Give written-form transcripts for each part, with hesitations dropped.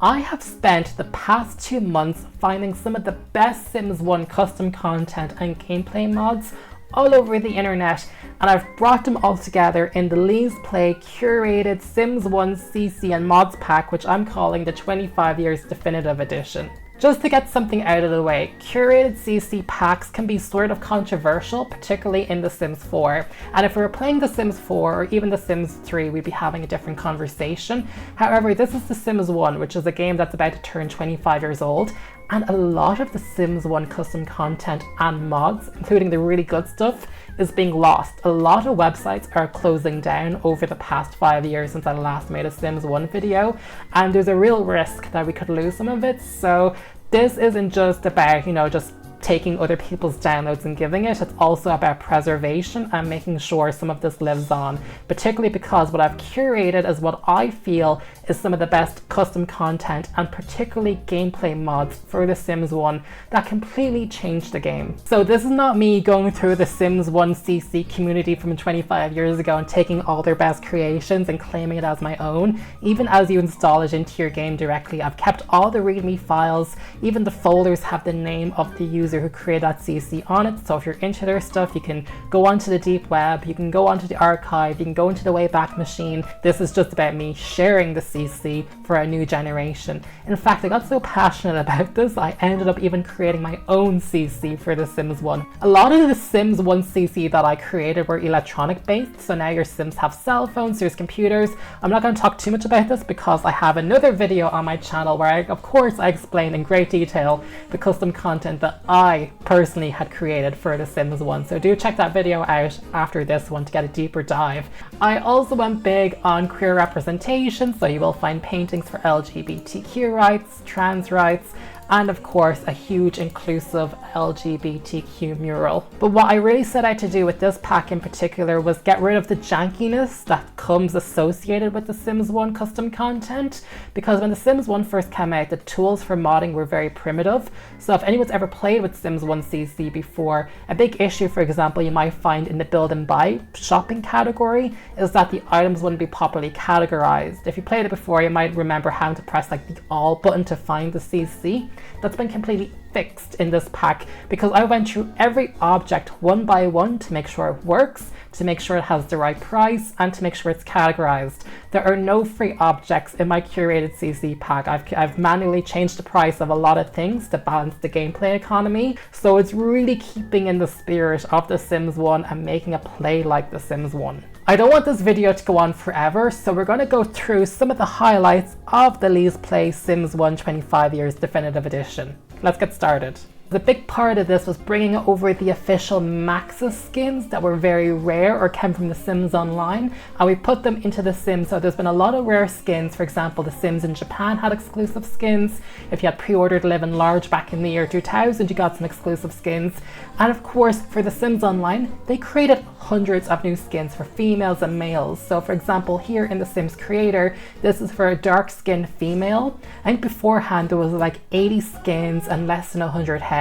I have spent the past 2 months finding some of the best Sims 1 custom content and gameplay mods all over the internet, and I've brought them all together in the Let's Play Curated Sims 1 CC and Mods pack, which I'm calling the 25 Years Definitive Edition. Just to get something out of the way, curated CC packs can be sort of controversial, particularly in The Sims 4. And if we were playing The Sims 4 or even The Sims 3, we'd be having a different conversation. However, this is The Sims 1, which is a game that's about to turn 25 years old. And a lot of The Sims 1 custom content and mods, including the really good stuff, is being lost. A lot of websites are closing down over the past 5 years since I last made a Sims 1 video, and there's a real risk that we could lose some of it. So this isn't just about, just taking other people's downloads and giving it. It's also about preservation and making sure some of this lives on, particularly because what I've curated is what I feel is some of the best custom content and particularly gameplay mods for The Sims 1 that completely changed the game. So this is not me going through the Sims 1 CC community from 25 years ago and taking all their best creations and claiming it as my own. Even as you install it into your game directly, I've kept all the README files. Even the folders have the name of the user who created that CC on it. So if you're into their stuff, you can go onto the deep web, you can go onto the archive, you can go into the Wayback Machine. This is just about me sharing the CC for a new generation. In fact, I got so passionate about this, I ended up even creating my own CC for The Sims 1. A lot of the Sims 1 CC that I created were electronic based, so now your Sims have cell phones, there's computers. I'm not going to talk too much about this because I have another video on my channel where I explain in great detail the custom content that I personally had created for The Sims 1. So do check that video out after this one to get a deeper dive. I also went big on queer representation, so you will find paintings for LGBTQ rights, trans rights, and of course a huge inclusive LGBTQ mural. But what I really set out to do with this pack in particular was get rid of the jankiness that comes associated with The Sims 1 custom content, because when The Sims 1 first came out, the tools for modding were very primitive. So if anyone's ever played with Sims 1 CC before, a big issue, for example, you might find in the build and buy shopping category is that the items wouldn't be properly categorized. If you played it before, you might remember having to press like the all button to find the CC. That's been completely fixed in this pack because I went through every object one by one to make sure it works, to make sure it has the right price, and to make sure it's categorized. There are no free objects in my curated CC pack. I've manually changed the price of a lot of things to balance the gameplay economy, so it's really keeping in the spirit of The Sims 1 and making a play like The Sims 1. I don't want this video to go on forever, so we're going to go through some of the highlights of the Let's Play Sims 1 25 Years Definitive Edition. Let's get started. The big part of this was bringing over the official Maxis skins that were very rare or came from The Sims Online, and we put them into The Sims. So there's been a lot of rare skins. For example, The Sims in Japan had exclusive skins. If you had pre-ordered Live in Large back in the year 2000, you got some exclusive skins. And of course, for The Sims Online, they created hundreds of new skins for females and males. So for example, here in The Sims Creator, this is for a dark skinned female. I think beforehand there was like 80 skins and less than 100 heads.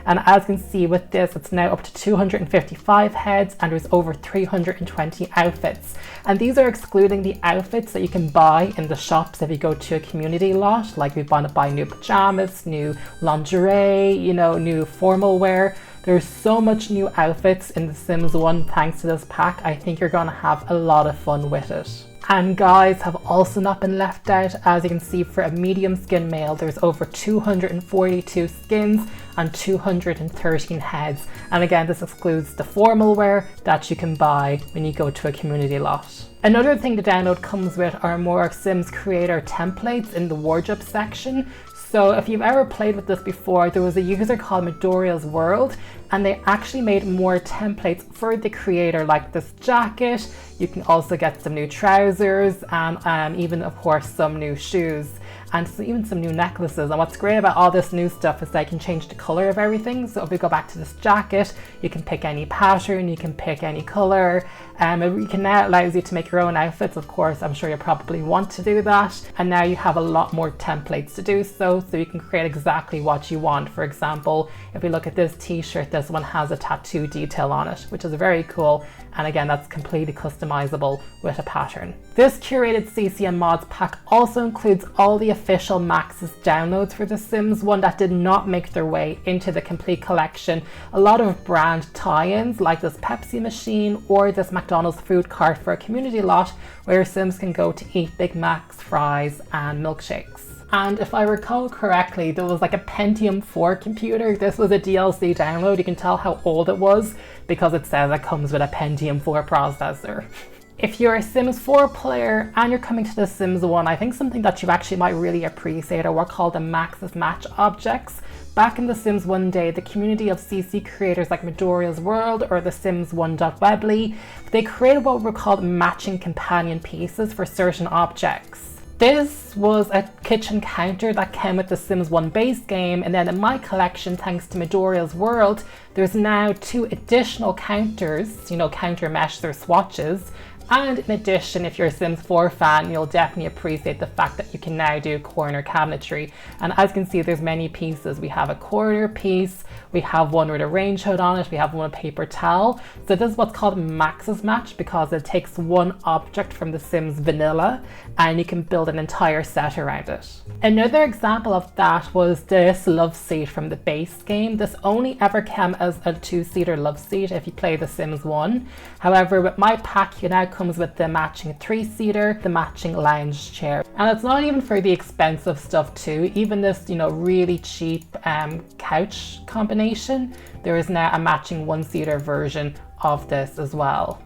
And as you can see with this, it's now up to 255 heads and there's over 320 outfits. And these are excluding the outfits that you can buy in the shops if you go to a community lot, like if you want to buy new pajamas, new lingerie, new formal wear. There's so much new outfits in The Sims 1 thanks to this pack. I think you're gonna have a lot of fun with it. And guys have also not been left out. As you can see, for a medium skin male, there's over 242 skins and 213 heads. And again, this excludes the formal wear that you can buy when you go to a community lot. Another thing the download comes with are more Sims Creator templates in the wardrobe section. So if you've ever played with this before, there was a user called Midoriya's World, and they actually made more templates for the creator, like this jacket. You can also get some new trousers and even of course some new shoes and even some new necklaces. And what's great about all this new stuff is that you can change the color of everything. So if we go back to this jacket, you can pick any pattern, you can pick any color. It now allows you to make your own outfits. Of course, I'm sure you probably want to do that. And now you have a lot more templates to do so you can create exactly what you want. For example, if we look at this t-shirt, this one has a tattoo detail on it, which is very cool. And again, that's completely customizable with a pattern. This curated CC and mods pack also includes all the official Maxis downloads for The Sims 1 that did not make their way into the complete collection. A lot of brand tie-ins like this Pepsi machine or this McDonald's food cart for a community lot where Sims can go to eat Big Macs, fries and milkshakes. And if I recall correctly, there was like a Pentium 4 computer. This was a DLC download. You can tell how old it was because it says it comes with a Pentium 4 processor. If you're a Sims 4 player and you're coming to The Sims 1, I think something that you actually might really appreciate are what are called the Maxis Match Objects. Back in The Sims 1 day, the community of CC creators like Modernise World or the Sims 1.weebly, they created what were called matching companion pieces for certain objects. This was a kitchen counter that came with the Sims 1 base game, and then in my collection, thanks to Modernise World, there's now 2 additional counters, counter meshes or swatches. And in addition, if you're a Sims 4 fan, you'll definitely appreciate the fact that you can now do corner cabinetry. And as you can see, there's many pieces. We have a corner piece, we have one with a range hood on it, we have one with paper towel. So this is what's called Maxis Match because it takes one object from The Sims Vanilla and you can build an entire set around it. Another example of that was this love seat from the base game. This only ever came as a 2-seater love seat if you play The Sims 1. However, with my pack, you now comes with the matching 3-seater, the matching lounge chair. And it's not even for the expensive stuff too. Even this, really cheap couch combination, there is now a matching 1-seater version of this as well.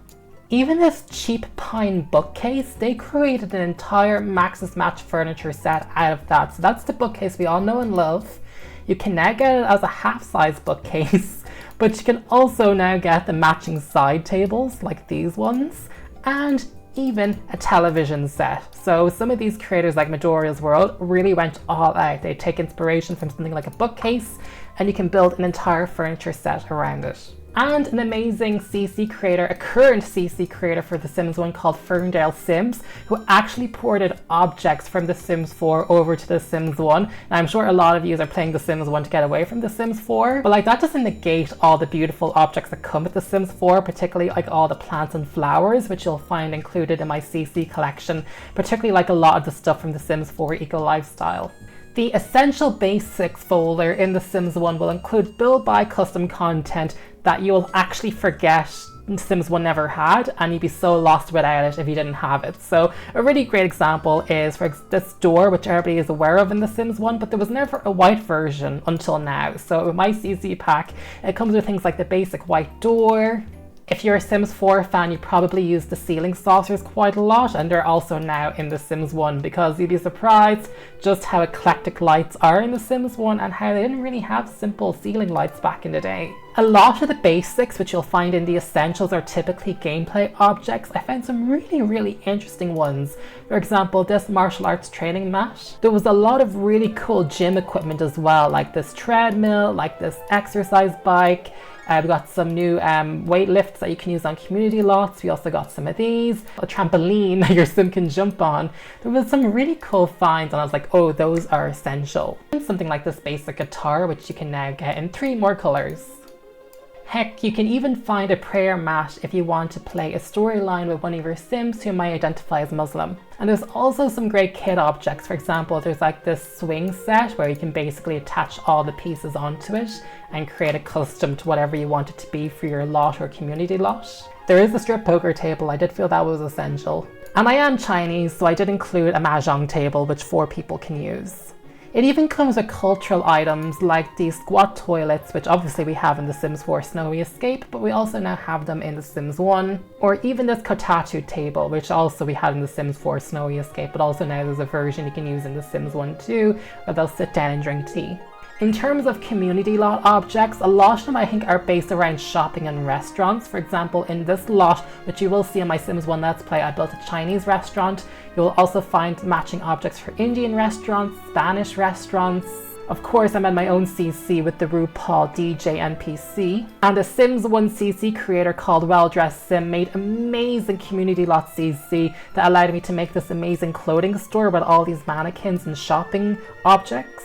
Even this cheap pine bookcase, they created an entire Maxis Match furniture set out of that. So that's the bookcase we all know and love. You can now get it as a half-size bookcase, but you can also now get the matching side tables like these ones, and even a television set. So some of these creators like Modernise World really went all out. They take inspiration from something like a bookcase and you can build an entire furniture set around it. And an amazing CC creator, a current CC creator for The Sims 1 called Ferndale Sims, who actually ported objects from The Sims 4 over to The Sims 1. And I'm sure a lot of you are playing The Sims 1 to get away from The Sims 4, but that doesn't negate all the beautiful objects that come with The Sims 4, particularly all the plants and flowers, which you'll find included in my CC collection, particularly a lot of the stuff from The Sims 4 Eco Lifestyle. The Essential Basics folder in The Sims 1 will include build by custom content that you'll actually forget Sims 1 never had, and you'd be so lost without it if you didn't have it. So a really great example is for this door, which everybody is aware of in The Sims 1, but there was never a white version until now. So with my CC pack, it comes with things like the basic white door. If you're a Sims 4 fan, you probably use the ceiling saucers quite a lot, and they're also now in The Sims 1 because you'd be surprised just how eclectic lights are in The Sims 1 and how they didn't really have simple ceiling lights back in the day. A lot of the basics which you'll find in the essentials are typically gameplay objects. I found some really interesting ones. For example, this martial arts training mat. There was a lot of really cool gym equipment as well, like this treadmill, like this exercise bike. We got some new weight lifts that you can use on community lots. We also got some of these, a trampoline that your sim can jump on. There was some really cool finds and I was like, oh, those are essential. And something like this basic guitar, which you can now get in 3 more colors. Heck, you can even find a prayer mat if you want to play a storyline with one of your Sims who might identify as Muslim. And there's also some great kit objects. For example, there's this swing set where you can basically attach all the pieces onto it and create a custom to whatever you want it to be for your lot or community lot. There is a strip poker table. I did feel that was essential. And I am Chinese, so I did include a mahjong table which 4 people can use. It even comes with cultural items like these squat toilets, which obviously we have in The Sims 4 Snowy Escape, but we also now have them in The Sims 1. Or even this kotatsu table, which also we had in The Sims 4 Snowy Escape, but also now there's a version you can use in The Sims 1 too, where they'll sit down and drink tea. In terms of community lot objects, a lot of them I think are based around shopping and restaurants. For example, in this lot, which you will see in my Sims 1 Let's Play, I built a Chinese restaurant. You'll also find matching objects for Indian restaurants, Spanish restaurants. Of course, I made my own CC with the RuPaul DJ NPC. And a Sims 1 CC creator called Well Dressed Sim made amazing community lot CC that allowed me to make this amazing clothing store with all these mannequins and shopping objects.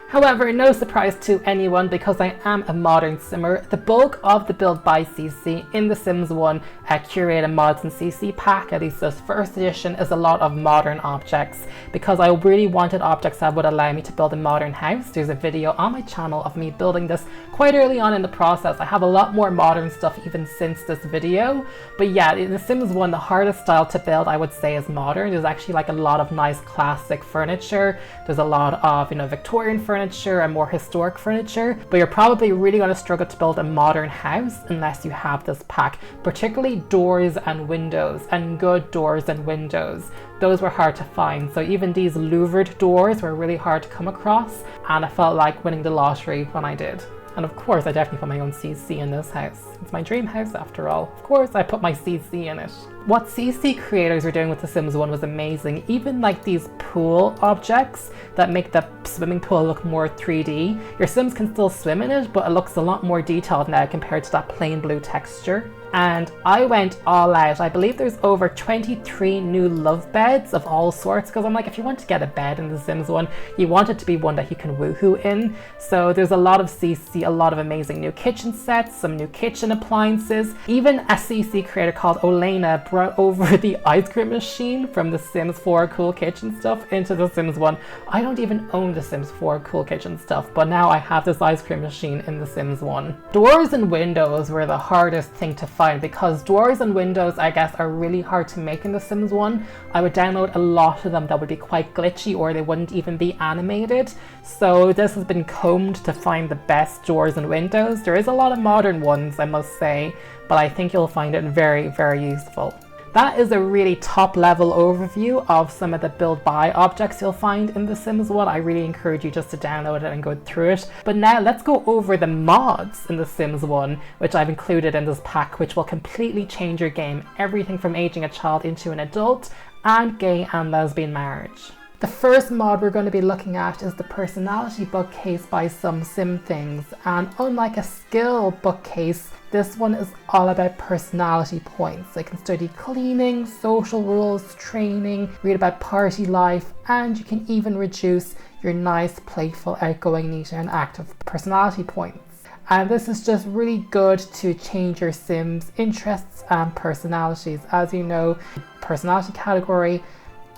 However, no surprise to anyone because I am a modern simmer. The bulk of the build by CC in The Sims 1 curated mods and CC pack, at least this first edition, is a lot of modern objects because I really wanted objects that would allow me to build a modern house. There's a video on my channel of me building this quite early on in the process. I have a lot more modern stuff even since this video, but yeah, in The Sims 1 the hardest style to build I would say is modern. There's actually like a lot of nice classic furniture. There's a lot of, you know, Victorian furniture and more historic furniture, but you're probably really going to struggle to build a modern house unless you have this pack, particularly doors and windows, and good doors and windows. Those were hard to find, so even these louvered doors were really hard to come across, and I felt like winning the lottery when I did. And of course I definitely put my own CC in this house. It's my dream house after all. Of course I put my CC in it. What CC creators were doing with The Sims 1 was amazing. Even like these pool objects that make the swimming pool look more 3D. Your Sims can still swim in it, but it looks a lot more detailed now compared to that plain blue texture. And I went all out. I believe there's over 23 new love beds of all sorts, because I'm like, if you want to get a bed in The Sims 1, you want it to be one that you can woohoo in. So there's a lot of CC, a lot of amazing new kitchen sets, some new kitchen appliances. Even a CC creator called Olena brought over the ice cream machine from The Sims 4 Cool Kitchen stuff into The Sims 1. I don't even own The Sims 4 Cool Kitchen stuff, but now I have this ice cream machine in The Sims 1. Doors and windows were the hardest thing to find because doors and windows, I guess, are really hard to make in The Sims 1. I would download a lot of them that would be quite glitchy, or they wouldn't even be animated. So this has been combed to find the best doors and windows. There is a lot of modern ones, I must say, but I think you'll find it very, very useful. That is a really top level overview of some of the build by objects you'll find in The Sims 1. I really encourage you just to download it and go through it. But now let's go over the mods in The Sims 1, which I've included in this pack, which will completely change your game. Everything from aging a child into an adult, and gay and lesbian marriage. The first mod we're going to be looking at is the personality bookcase by Some Sim Things, and unlike a skill bookcase, this one is all about personality points. You can study cleaning, social rules, training, read about party life, and you can even reduce your nice, playful, outgoing, neat and active personality points. And this is just really good to change your Sims' interests and personalities. As you know, personality category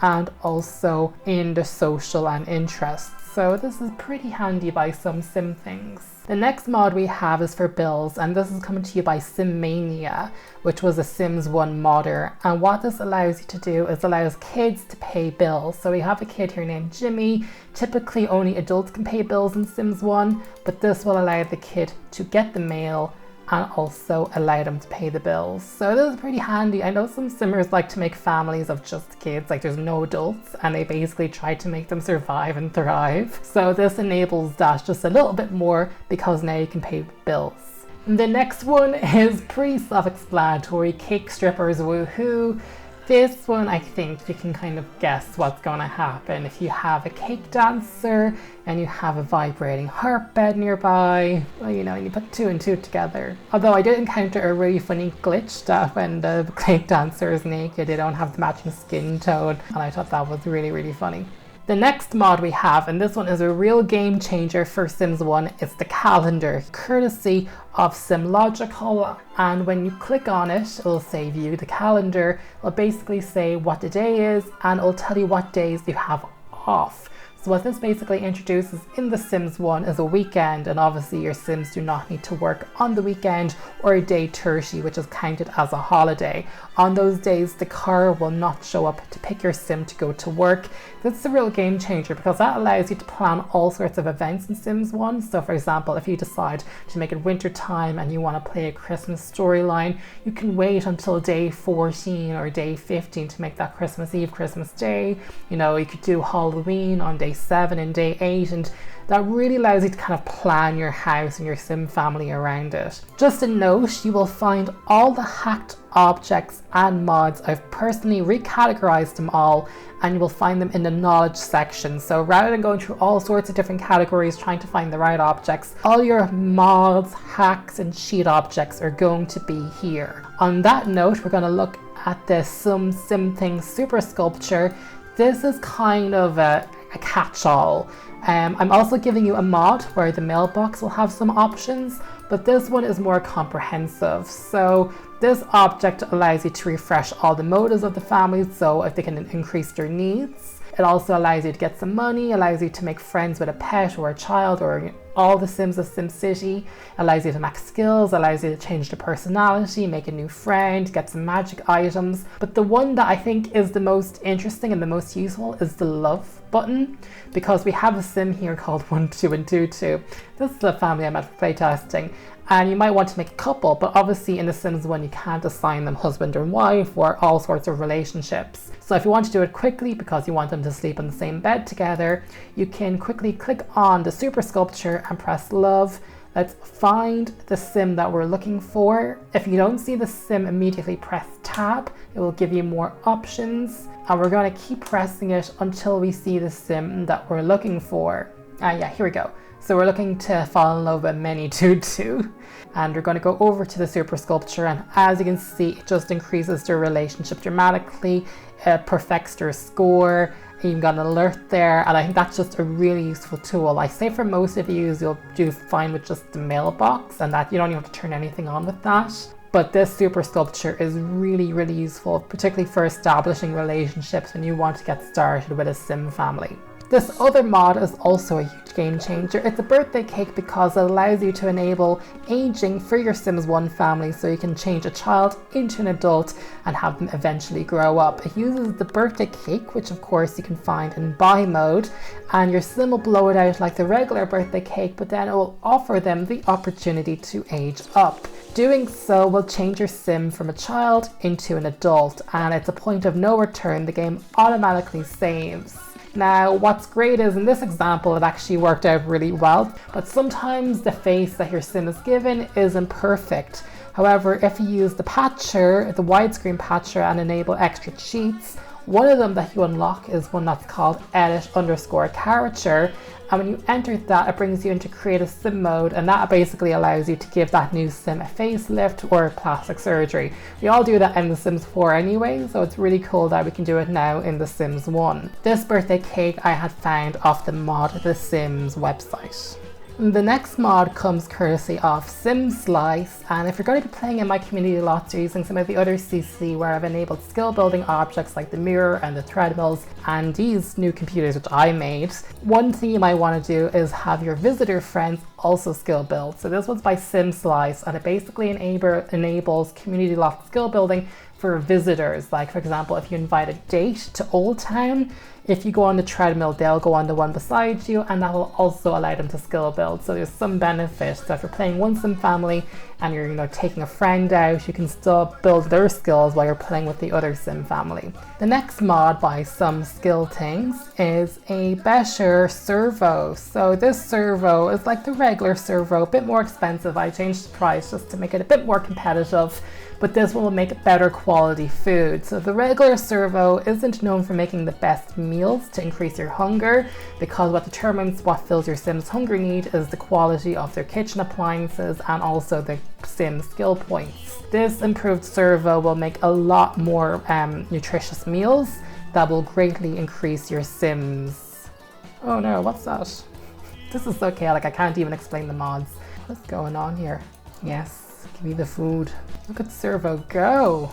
and also in the social and interests. So this is pretty handy by Some Sim Things. The next mod we have is for bills, and this is coming to you by Simmania, which was a Sims 1 modder. And what this allows you to do is allows kids to pay bills. So we have a kid here named Jimmy. Typically only adults can pay bills in Sims 1, but this will allow the kid to get the mail and also allow them to pay the bills. So this is pretty handy. I know some simmers like to make families of just kids, like there's no adults, and they basically try to make them survive and thrive. So this enables that just a little bit more because now you can pay bills. The next one is pretty self-explanatory, cake strippers, woohoo. This one, I think you can kind of guess what's going to happen. If you have a cake dancer and you have a vibrating harp bed nearby, well, you know, you put two and two together. Although I did encounter a really funny glitch that when the cake dancer is naked, they don't have the matching skin tone, and I thought that was really, really funny. The next mod we have, and this one is a real game changer for Sims 1, is the calendar, courtesy of SimLogical. And when you click on it, it'll say view the calendar. It'll basically say what the day is, and it'll tell you what days you have off. So what this basically introduces in The Sims 1 is a weekend, and obviously your Sims do not need to work on the weekend or day 30, which is counted as a holiday. On those days, the car will not show up to pick your Sim to go to work. This is a real game changer because that allows you to plan all sorts of events in Sims 1. So for example, if you decide to make it winter time and you want to play a Christmas storyline, you can wait until day 14 or day 15 to make that Christmas Eve, Christmas Day. You know, you could do Halloween on day 7 and day 8, and that really allows you to kind of plan your house and your Sim family around it. Just a note, you will find all the hacked objects and mods. I've personally recategorized them all, and you will find them in the knowledge section. So rather than going through all sorts of different categories trying to find the right objects, all your mods, hacks and cheat objects are going to be here. On that note, we're going to look at the Some Sim Things Super Sculpture. This is kind of a catch-all. I'm also giving you a mod where the mailbox will have some options, but this one is more comprehensive. So this object allows you to refresh all the motives of the family, so if they can increase their needs. It also allows you to get some money, allows you to make friends with a pet or a child or all the Sims of SimCity, allows you to max skills, allows you to change the personality, make a new friend, get some magic items. But the one that I think is the most interesting and the most useful is the love button, because we have a Sim here called 12 and 22. This is a family I'm at playtesting. And you might want to make a couple, but obviously in The Sims 1 you can't assign them husband or wife or all sorts of relationships. So if you want to do it quickly because you want them to sleep in the same bed together, you can quickly click on the super sculpture and press love. Let's find the Sim that we're looking for. If you don't see the Sim, immediately press tab. It will give you more options. And we're going to keep pressing it until we see the Sim that we're looking for. Yeah, here we go. So we're looking to fall in love with Many Tutu, and we're going to go over to the super sculpture, and as you can see, it just increases their relationship dramatically. It perfects their score. You've got an alert there, and I think that's just a really useful tool. I say for most of you, you'll do fine with just the mailbox, and that you don't even have to turn anything on with that. But this super sculpture is really, really useful, particularly for establishing relationships when you want to get started with a Sim family. This other mod is also a huge game changer. It's a birthday cake because it allows you to enable aging for your Sims 1 family, so you can change a child into an adult and have them eventually grow up. It uses the birthday cake, which of course you can find in buy mode, and your Sim will blow it out like the regular birthday cake, but then it will offer them the opportunity to age up. Doing so will change your Sim from a child into an adult, and it's a point of no return. The game automatically saves. Now, what's great is in this example, it actually worked out really well, but sometimes the face that your Sim is given is imperfect. However, if you use the patcher, the widescreen patcher, and enable extra cheats, one of them that you unlock is one that's called edit_character. And when you enter that, it brings you into creative Sim mode, and that basically allows you to give that new Sim a facelift or plastic surgery. We all do that in The Sims 4 anyway, so it's really cool that we can do it now in The Sims 1. This birthday cake I had found off the Mod The Sims website. The next mod comes courtesy of SimSlice, and if you're going to be playing in my community lots or using some of the other CC where I've enabled skill building objects like the mirror and the treadmills and these new computers which I made, one thing you might want to do is have your visitor friends also skill build. So this one's by SimSlice, and it basically enables community lot skill building for visitors. Like for example, if you invite a date to Old Town, if you go on the treadmill, they'll go on the one beside you, and that will also allow them to skill build. So there's some benefit. So if you're playing one Sim family and you're taking a friend out, you can still build their skills while you're playing with the other Sim family. The next mod by Some Skill Things is a better servo. So this servo is like the regular servo, a bit more expensive. I changed the price just to make it a bit more competitive, but this one will make better quality food. So the regular servo isn't known for making the best meals to increase your hunger, because what determines what fills your Sim's hunger need is the quality of their kitchen appliances and also the Sim skill points. This improved servo will make a lot more nutritious meals that will greatly increase your Sims. Oh no, what's that? This is so chaotic, I can't even explain the mods. What's going on here? Yes. Give me the food. Look at Servo go!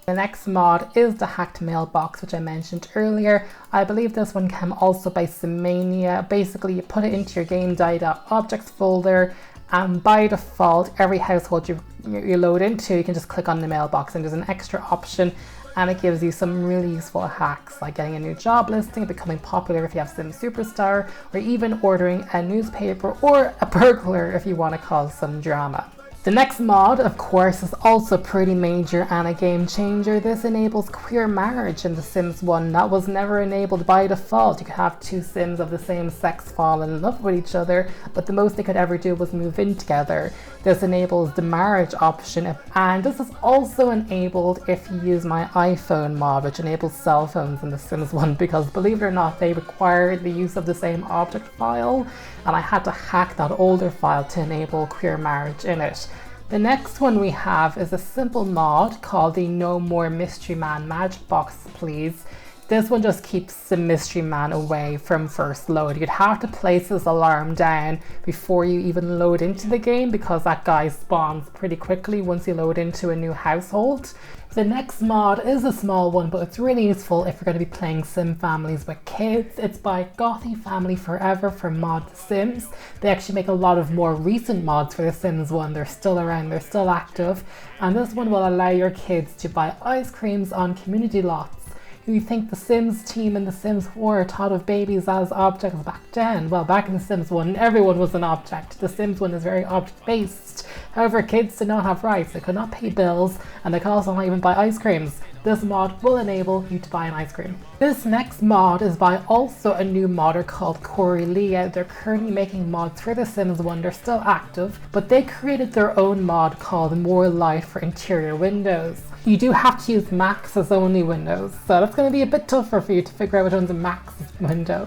The next mod is the hacked mailbox, which I mentioned earlier. I believe this one came also by Simmania. Basically, you put it into your game.objects folder, and by default, every household you load into, you can just click on the mailbox, and there's an extra option, and it gives you some really useful hacks like getting a new job listing, becoming popular if you have Sim Superstar, or even ordering a newspaper or a burglar if you want to cause some drama. The next mod, of course, is also pretty major and a game changer. This enables queer marriage in The Sims 1. That was never enabled by default. You could have two Sims of the same sex fall in love with each other, but the most they could ever do was move in together. This enables the marriage option, and this is also enabled if you use my iPhone mod, which enables cell phones in The Sims 1, because believe it or not, they require the use of the same object file, and I had to hack that older file to enable queer marriage in it. The next one we have is a simple mod called the No More Mystery Man Magic Box Please. This one just keeps the mystery man away from first load. You'd have to place this alarm down before you even load into the game, because that guy spawns pretty quickly once you load into a new household. The next mod is a small one, but it's really useful if you're going to be playing sim families with kids. It's by Gothy Family Forever for Mod The Sims. They actually make a lot of more recent mods for The Sims 1. They're still around, they're still active. And this one will allow your kids to buy ice creams on community lots. You think the Sims team in The Sims 4 thought of babies as objects back then? Well, back in The Sims 1, everyone was an object. The Sims 1 is very object-based. However, kids did not have rights. They could not pay bills, and they could also not even buy ice creams. This mod will enable you to buy an ice cream. This next mod is by also a new modder called Curated. They're currently making mods for The Sims 1. They're still active, but they created their own mod called More Light for interior windows. You do have to use Maxis only windows, so that's going to be a bit tougher for you to figure out which one's a Maxis window.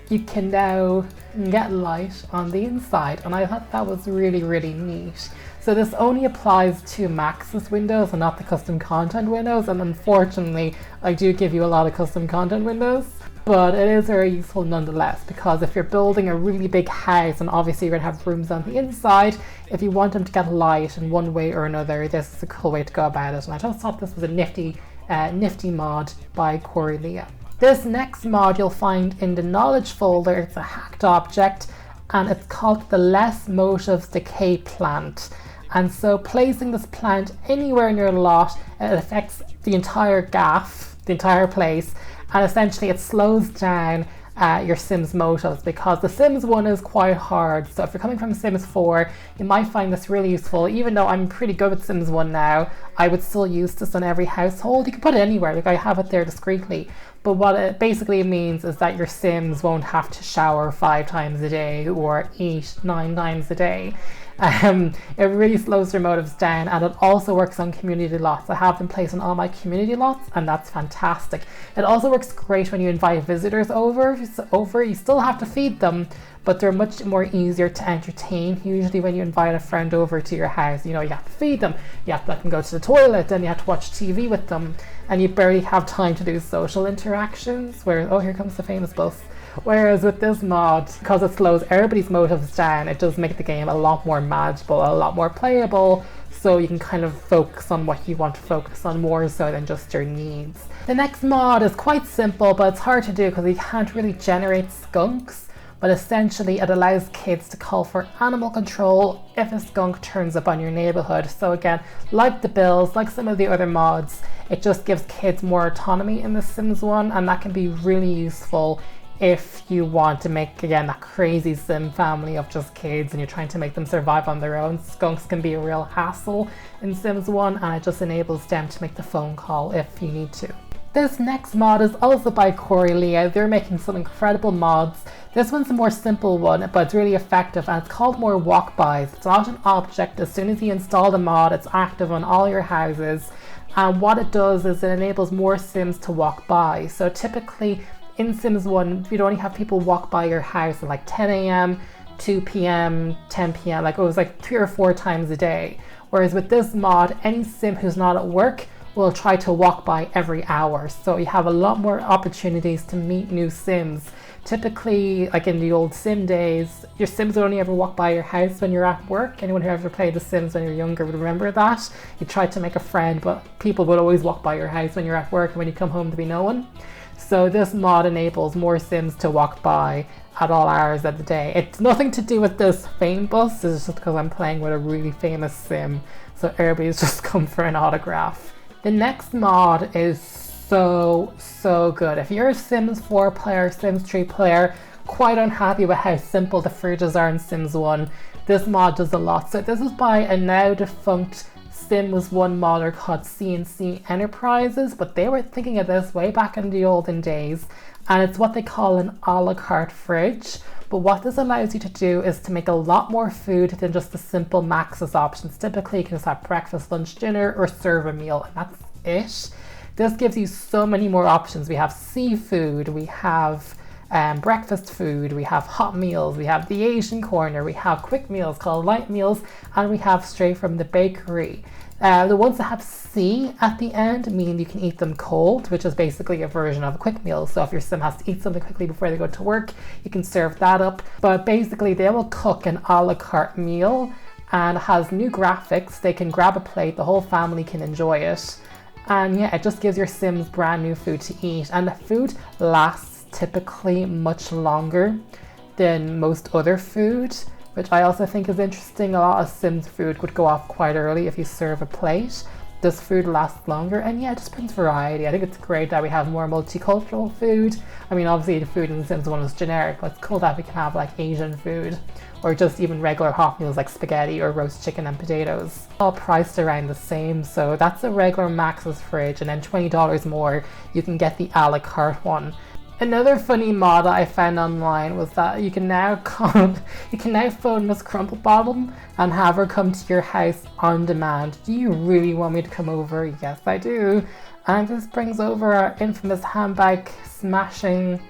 You can now get light on the inside, and I thought that was really, really neat. So this only applies to Maxis windows and not the custom content windows, and unfortunately I do give you a lot of custom content windows, but it is very useful nonetheless, because if you're building a really big house and obviously you're going to have rooms on the inside, if you want them to get light in one way or another, this is a cool way to go about it. And I just thought this was a nifty mod by Corey Leah. This next mod you'll find in the knowledge folder. It's a hacked object, and it's called the Less Motives Decay Plant. And so placing this plant anywhere in your lot, it affects the entire gaff, the entire place, and essentially it slows down your Sims motives, because the Sims 1 is quite hard. So if you're coming from Sims 4, you might find this really useful. Even though I'm pretty good with Sims 1 now, I would still use this on every household. You can put it anywhere, like I have it there discreetly. But what it basically means is that your Sims won't have to shower 5 times a day or eat 9 times a day. It really slows their motives down, and it also works on community lots. I have them placed on all my community lots, and that's fantastic. It also works great when you invite visitors over. You still have to feed them, but they're much more easier to entertain. Usually when you invite a friend over to your house, you have to feed them, you have to let them go to the toilet, and you have to watch TV with them, and you barely have time to do social interactions, where, oh, here comes the famous bus. Whereas with this mod, because it slows everybody's motives down, it does make the game a lot more manageable, a lot more playable, so you can kind of focus on what you want to focus on more so than just your needs. The next mod is quite simple, but it's hard to do because you can't really generate skunks, but essentially it allows kids to call for animal control if a skunk turns up on your neighborhood. So again, like the bills, like some of the other mods, it just gives kids more autonomy in The Sims 1, and that can be really useful if you want to make, again, that crazy sim family of just kids and you're trying to make them survive on their own. Skunks can be a real hassle in Sims 1, and it just enables them to make the phone call if you need to. This next mod is also by Corey Leah. They're making some incredible mods. This one's a more simple one, but it's really effective, and it's called More Walk-Bys. It's not an object. As soon as you install the mod, it's active on all your houses. And what it does is it enables more Sims to walk by. So typically, in Sims 1, you'd only have people walk by your house at like 10 a.m, 2 p.m, 10 p.m, like it was like 3 or 4 times a day. Whereas with this mod, any Sim who's not at work will try to walk by every hour. So you have a lot more opportunities to meet new Sims. Typically, like in the old Sim days, your Sims would only ever walk by your house when you're at work. Anyone who ever played The Sims when you're younger would remember that. You tried to make a friend, but people would always walk by your house when you're at work, and when you come home to be no one. So this mod enables more Sims to walk by at all hours of the day. It's nothing to do with this fame bus, it's just because I'm playing with a really famous Sim, so everybody's just come for an autograph. The next mod is so good. If you're a Sims 4 player, Sims 3 player, quite unhappy with how simple the fridges are in Sims 1, this mod does a lot. So this is by a now defunct Sims 1 modder called CNC Enterprises, but they were thinking of this way back in the olden days, and it's what they call an a la carte fridge. But what this allows you to do is to make a lot more food than just the simple Maxis options. Typically you can just have breakfast, lunch, dinner, or serve a meal, and that's it. This gives you so many more options. We have seafood, we have breakfast food, we have hot meals, we have the Asian corner, we have quick meals called light meals, and we have straight from the bakery. The ones that have C at the end mean you can eat them cold, which is basically a version of a quick meal. So if your sim has to eat something quickly before they go to work, you can serve that up. But basically they will cook an a la carte meal and has new graphics. They can grab a plate, the whole family can enjoy it. And yeah, it just gives your sims brand new food to eat. And the food lasts typically much longer than most other food, which I also think is interesting. A lot of Sims food would go off quite early if you serve a plate. This food lasts longer, and yeah, it just brings variety. I think it's great that we have more multicultural food. I mean, obviously the food in The Sims 1 is generic, but it's cool that we can have like Asian food, or just even regular hot meals like spaghetti or roast chicken and potatoes. All priced around the same, so that's a regular Maxis fridge, and then $20 more, you can get the a la carte one. Another funny mod I found online was that you can now phone Miss Crumplebottom and have her come to your house on demand. Do you really want me to come over? Yes, I do. And this brings over our infamous handbag smashing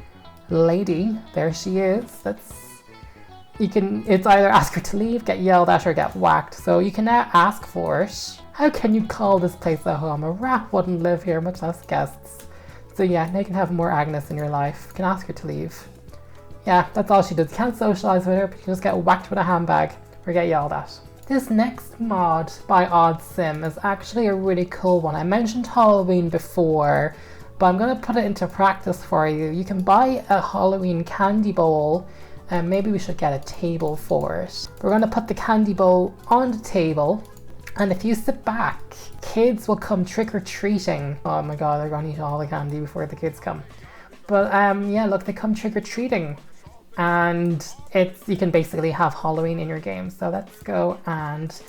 lady. There she is. It's either ask her to leave, get yelled at, or get whacked. So you can now ask for it. How can you call this place a home? A rat wouldn't live here, much less guests. So yeah, now you can have more Agnes in your life. You can ask her to leave. Yeah, that's all she does. You can't socialise with her, but you just get whacked with a handbag or get yelled at. This next mod by OddSim is actually a really cool one. I mentioned Halloween before, but I'm going to put it into practice for you. You can buy a Halloween candy bowl, and maybe we should get a table for it. We're going to put the candy bowl on the table, and if you sit back, kids will come trick-or-treating. Oh my god, they're gonna eat all the candy before the kids come. But yeah, look, they come trick-or-treating. And you can basically have Halloween in your game. So let's go and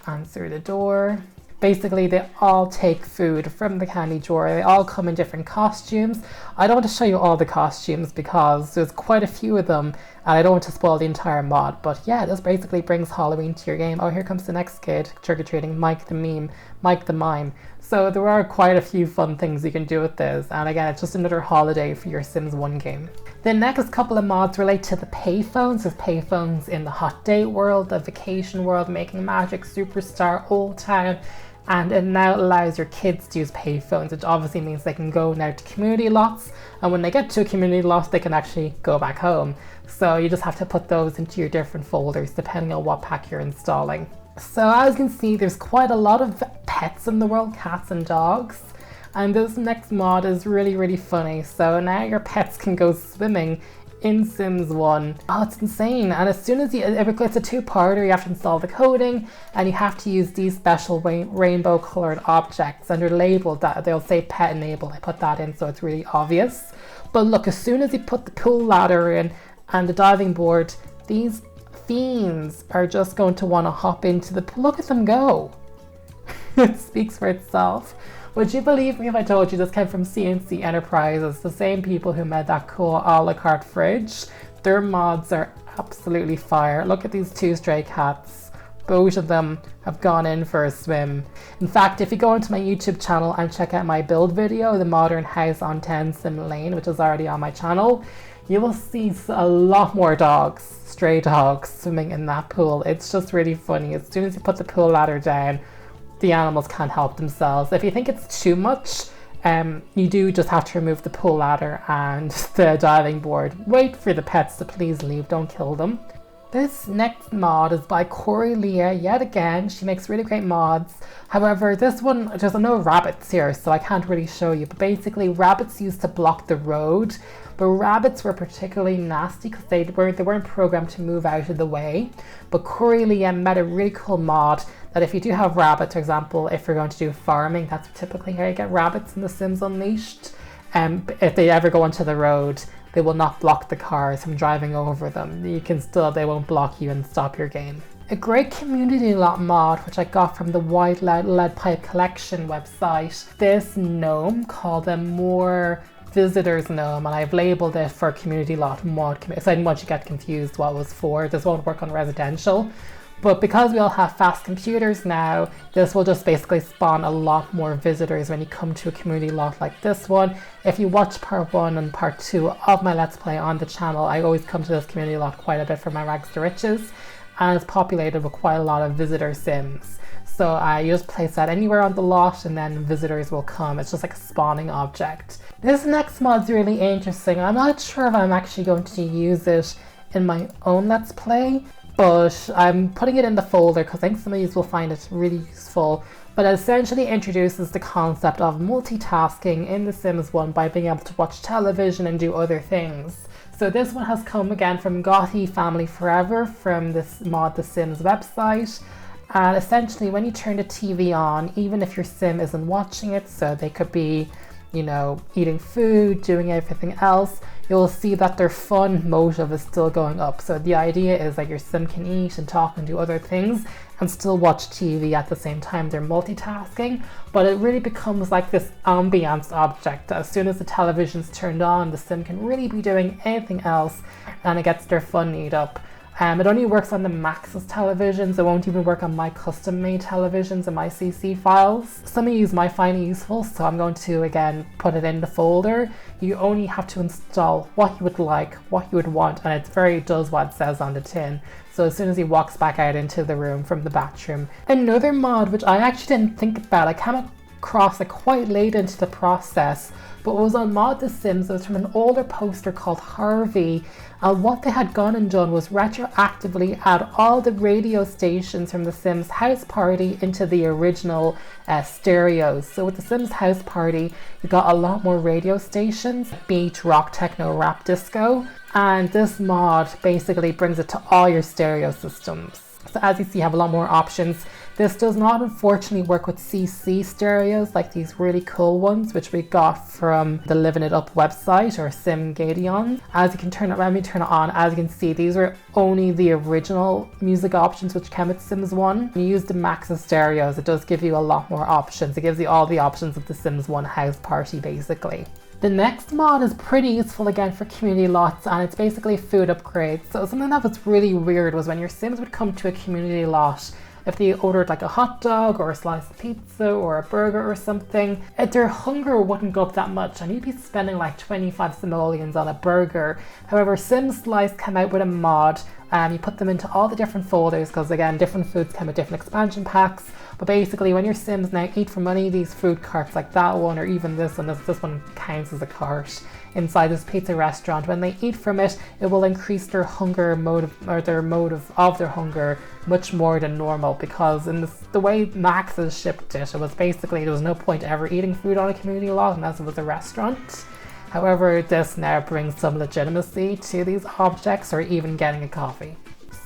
answer the door. Basically, they all take food from the candy drawer. They all come in different costumes. I don't want to show you all the costumes because there's quite a few of them, and I don't want to spoil the entire mod. But yeah, this basically brings Halloween to your game. Oh, here comes the next kid, trick-or-treating, Mike the meme, Mike the mime. So there are quite a few fun things you can do with this. And again, it's just another holiday for your Sims 1 game. The next couple of mods relate to the payphones. There's payphones in the Hot Date world, the Vacation world, Making Magic, Superstar, Old Town. And it now allows your kids to use payphones, which obviously means they can go now to community lots, and when they get to a community lot, they can actually go back home. So you just have to put those into your different folders depending on what pack you're installing. So as you can see, there's quite a lot of pets in the world, cats and dogs. And this next mod is really, really funny. So now your pets can go swimming in Sims 1. Oh, it's insane. And as soon as it's a two-parter, you have to install the coding, and you have to use these special rainbow colored objects, and they're labeled that they'll say pet enabled. I put that in so it's really obvious. But look, as soon as you put the pool ladder in and the diving board, these fiends are just going to want to hop into the pool. Look at them go. It speaks for itself. Would you believe me if I told you this came from CNC Enterprises, the same people who made that cool a la carte fridge? Their mods are absolutely fire. Look at these two stray cats. Both of them have gone in for a swim. In fact, if you go into my YouTube channel and check out my build video, the Modern House on 10 Sim Lane, which is already on my channel, you will see a lot more dogs, stray dogs, swimming in that pool. It's just really funny. As soon as you put the pool ladder down, the animals can't help themselves. If you think it's too much, you do just have to remove the pool ladder and the diving board. Wait for the pets to please leave, don't kill them. This next mod is by Corey Leah, yet again. She makes really great mods. However, this one, there's no rabbits here, so I can't really show you. But basically, rabbits used to block the road. But rabbits were particularly nasty because they weren't programmed to move out of the way. But Corey Leah made a really cool mod that if you do have rabbits, for example, if you're going to do farming, that's typically how you get rabbits in The Sims Unleashed. If they ever go onto the road, they will not block the cars from driving over them. They won't block you and stop your game. A great community lot mod, which I got from the White Lead Pipe Collection website. This gnome called a More Visitors gnome, and I've labeled it for community lot mod, so I didn't want you to get confused what it was for. This won't work on residential. But because we all have fast computers now, this will just basically spawn a lot more visitors when you come to a community lot like this one. If you watch part 1 and part 2 of my Let's Play on the channel, I always come to this community lot quite a bit for my rags to riches. and it's populated with quite a lot of visitor sims. So you just place that anywhere on the lot and then visitors will come. It's just like a spawning object. This next mod's really interesting. I'm not sure if I'm actually going to use it in my own Let's Play, but I'm putting it in the folder because I think some of you will find it really useful. But it essentially introduces the concept of multitasking in The Sims 1 by being able to watch television and do other things. So this one has come again from Gothi Family Forever from this mod The Sims website. And essentially when you turn the TV on, even if your sim isn't watching it, so they could be, you know, eating food, doing everything else, you'll see that their fun motive is still going up. So the idea is that your sim can eat and talk and do other things and still watch TV at the same time. They're multitasking, but it really becomes like this ambiance object. As soon as the television's turned on, the sim can really be doing anything else and it gets their fun need up. It only works on the Maxis televisions. It won't even work on my custom made televisions and my CC files. Some of you might find it useful, so I'm going to again put it in the folder. You only have to install what you would like, what you would want, and it does what it says on the tin. So as soon as he walks back out into the room from the bathroom. Another mod which I actually didn't think about, I came across it quite late into the process, but it was on Mod The Sims. It was from an older poster called Harvey. And what they had gone and done was retroactively add all the radio stations from The Sims House Party into the original stereos. So with The Sims House Party, you got a lot more radio stations, beat, rock, techno, rap, disco. And this mod basically brings it to all your stereo systems. So as you see, you have a lot more options. This does not unfortunately work with CC stereos like these really cool ones which we got from the Living It Up website or SimGadeon. As you can turn it, let me turn it on, as you can see these are only the original music options which came with Sims 1. When you use the Maxis stereos, it does give you a lot more options. It gives you all the options of the Sims 1 house party basically. The next mod is pretty useful again for community lots, and it's basically food upgrades. So something that was really weird was when your Sims would come to a community lot, if they ordered like a hot dog or a slice of pizza or a burger or something, their hunger wouldn't go up that much and you'd be spending like 25 simoleons on a burger. However, SimSlice came out with a mod. You put them into all the different folders because again, different foods come with different expansion packs. But basically when your Sims now eat from any of these food carts like that one or even this one, this one counts as a cart inside this pizza restaurant, when they eat from it, it will increase their hunger motive or their motive of their hunger much more than normal, because in the way Maxis shipped it, it was basically there was no point ever eating food on a community lot unless it was a restaurant. However, this now brings some legitimacy to these objects or even getting a coffee.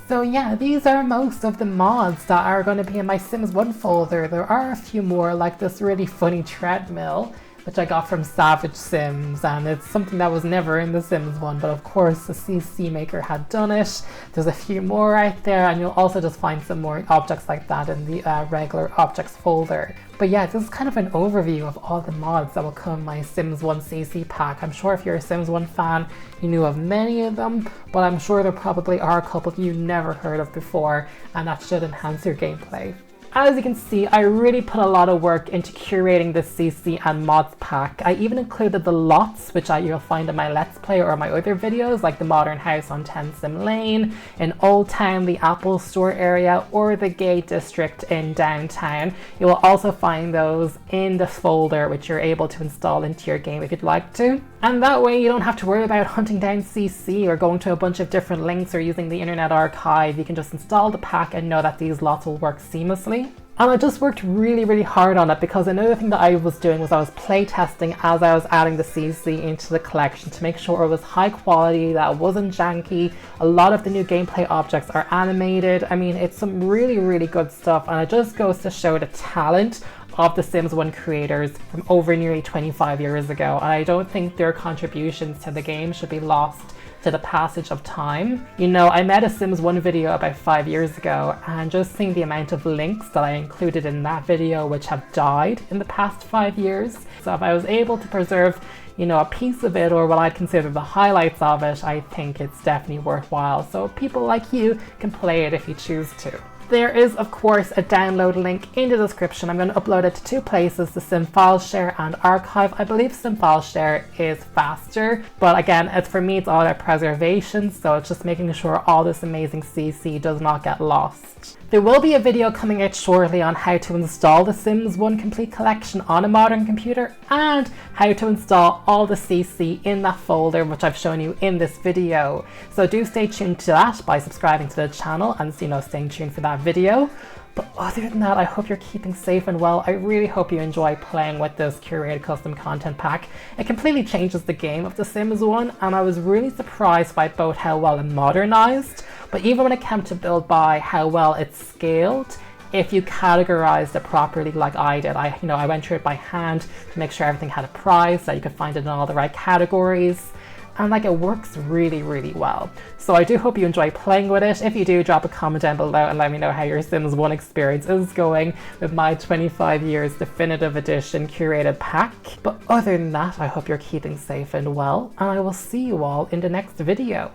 So yeah, these are most of the mods that are going to be in my Sims 1 folder. There are a few more, like this really funny treadmill, which I got from Savage Sims, and it's something that was never in the Sims 1, but of course the CC maker had done it. There's a few more out there, and you'll also just find some more objects like that in the regular objects folder. But yeah, this is kind of an overview of all the mods that will come in my Sims 1 CC pack. I'm sure if you're a Sims 1 fan, you knew of many of them, but I'm sure there probably are a couple you never heard of before, and that should enhance your gameplay. As you can see, I really put a lot of work into curating this CC and mods pack. I even included the lots, which you'll find in my Let's Play or my other videos, like the Modern House on 10 Sim Lane, in Old Town, the Apple Store area, or the Gay District in Downtown. You will also find those in this folder, which you're able to install into your game if you'd like to. And that way you don't have to worry about hunting down CC or going to a bunch of different links or using the Internet Archive. You can just install the pack and know that these lots will work seamlessly. And I just worked really hard on it, because another thing that I was doing was I was play testing as I was adding the CC into the collection to make sure it was high quality, that it wasn't janky. A lot of the new gameplay objects are animated. I mean, it's some really good stuff, and it just goes to show the talent of the Sims 1 creators from over nearly 25 years ago, and I don't think their contributions to the game should be lost to the passage of time. You know, I made a Sims 1 video about 5 years ago, and just seeing the amount of links that I included in that video which have died in the past 5 years. So if I was able to preserve, you know, a piece of it or what I'd consider the highlights of it, I think it's definitely worthwhile. So people like you can play it if you choose to. There is, of course, a download link in the description. I'm going to upload it to two places, the Sim File Share and Archive. I believe Sim File Share is faster, but again, for me, it's all about preservation, so it's just making sure all this amazing CC does not get lost. There will be a video coming out shortly on how to install the Sims 1 Complete Collection on a modern computer and how to install all the CC in that folder, which I've shown you in this video. So do stay tuned to that by subscribing to the channel and staying tuned for that video. But other than that, I hope you're keeping safe and well. I really hope you enjoy playing with this curated custom content pack. It completely changes the game of The Sims 1, and I was really surprised by both how well it modernized, but even when it came to build by how well it's scaled, if you categorized it properly like I did. I went through it by hand to make sure everything had a price, that you could find it in all the right categories. And it works really, really well. So I do hope you enjoy playing with it. If you do, drop a comment down below and let me know how your Sims 1 experience is going with my 25 years definitive edition curated pack. But other than that, I hope you're keeping safe and well, and I will see you all in the next video.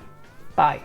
Bye.